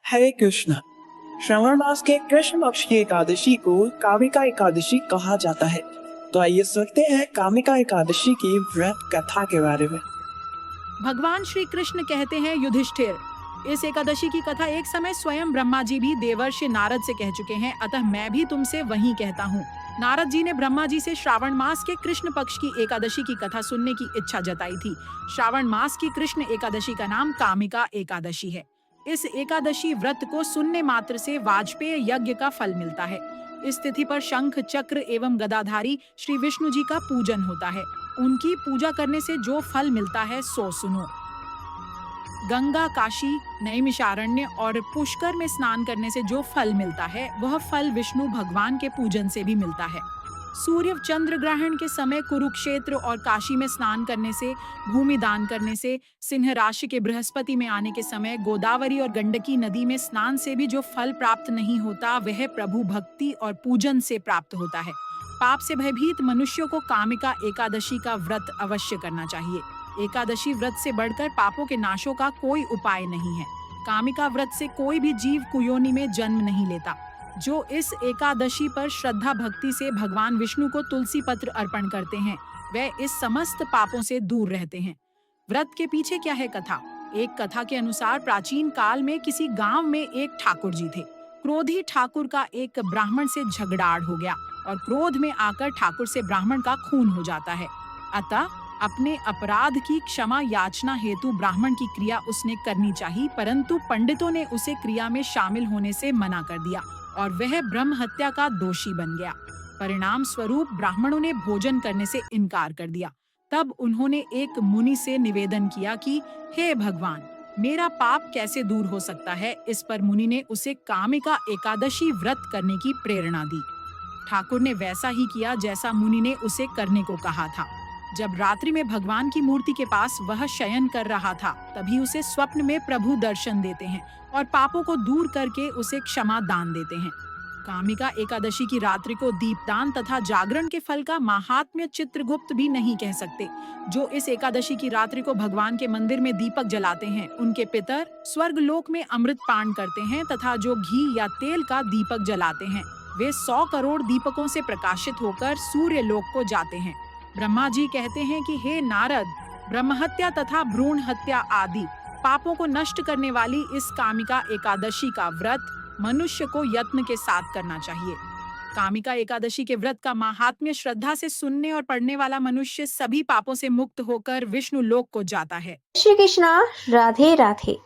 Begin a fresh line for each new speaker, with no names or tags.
हरे कृष्ण। श्रावण मास के कृष्ण पक्ष की एकादशी को कामिका एकादशी कहा जाता है। तो आइए सुनते हैं कामिका एकादशी की व्रत कथा के बारे में।
भगवान श्री कृष्ण कहते हैं युधिष्ठिर, इस एकादशी की कथा एक समय स्वयं ब्रह्मा जी भी देवर्षि नारद से कह चुके हैं, अतः मैं भी तुमसे वही कहता हूँ। नारद जी ने ब्रह्मा जी से श्रावण मास के कृष्ण पक्ष की एकादशी की कथा सुनने की इच्छा जताई थी। श्रावण मास की कृष्ण एकादशी का नाम कामिका एकादशी है। इस एकादशी व्रत को सुनने मात्र से वाजपेय यज्ञ का फल मिलता है। इस तिथि पर शंख चक्र एवं गदाधारी श्री विष्णु जी का पूजन होता है। उनकी पूजा करने से जो फल मिलता है सो सुनो। गंगा, काशी, नैमिषारण्य और पुष्कर में स्नान करने से जो फल मिलता है वह फल विष्णु भगवान के पूजन से भी मिलता है। सूर्य चंद्र ग्रहण के समय कुरुक्षेत्र और काशी में स्नान करने से, भूमि दान करने से, सिंह राशि के बृहस्पति में आने के समय गोदावरी और गंडकी नदी में स्नान से भी जो फल प्राप्त नहीं होता वह प्रभु भक्ति और पूजन से प्राप्त होता है। पाप से भयभीत मनुष्यों को कामिका एकादशी का व्रत अवश्य करना चाहिए। एकादशी व्रत से बढ़कर पापों के नाशों का कोई उपाय नहीं है। कामिका व्रत से कोई भी जीव कुयोनि में जन्म नहीं लेता। जो इस एकादशी पर श्रद्धा भक्ति से भगवान विष्णु को तुलसी पत्र अर्पण करते हैं वह इस समस्त पापों से दूर रहते हैं। व्रत के पीछे क्या है कथा? एक कथा के अनुसार प्राचीन काल में किसी गांव में एक ठाकुर जी थे। क्रोधी ठाकुर का एक ब्राह्मण से झगड़ाड़ हो गया और क्रोध में आकर ठाकुर से ब्राह्मण का खून हो जाता है। अतः अपने अपराध की क्षमा याचना हेतु ब्राह्मण की क्रिया उसने करनी चाहिए, परंतु पंडितों ने उसे क्रिया में शामिल होने से मना कर दिया और वह ब्रह्म हत्या का दोषी बन गया। परिणाम स्वरूप ब्राह्मणों ने भोजन करने से इनकार कर दिया। तब उन्होंने एक मुनि से निवेदन किया कि हे भगवान, मेरा पाप कैसे दूर हो सकता है। इस पर मुनि ने उसे कामिका एकादशी व्रत करने की प्रेरणा दी। ठाकुर ने वैसा ही किया जैसा मुनि ने उसे करने को कहा था। जब रात्रि में भगवान की मूर्ति के पास वह शयन कर रहा था, तभी उसे स्वप्न में प्रभु दर्शन देते हैं और पापों को दूर करके उसे क्षमा दान देते हैं। कामिका एकादशी की रात्रि को दीपदान तथा जागरण के फल का महात्म्य चित्रगुप्त भी नहीं कह सकते। जो इस एकादशी की रात्रि को भगवान के मंदिर में दीपक जलाते हैं, उनके पितर स्वर्ग लोक में अमृत पान करते हैं तथा जो घी या तेल का दीपक जलाते हैं वे 100 करोड़ दीपकों से प्रकाशित होकर सूर्य लोक को जाते हैं। ब्रह्मा जी कहते हैं कि हे नारद, ब्रह्महत्या तथा भ्रूण हत्या आदि पापों को नष्ट करने वाली इस कामिका एकादशी का व्रत मनुष्य को यत्न के साथ करना चाहिए। कामिका एकादशी के व्रत का महात्म्य श्रद्धा से सुनने और पढ़ने वाला मनुष्य सभी पापों से मुक्त होकर विष्णु लोक को जाता है।
श्री कृष्णा। राधे राधे।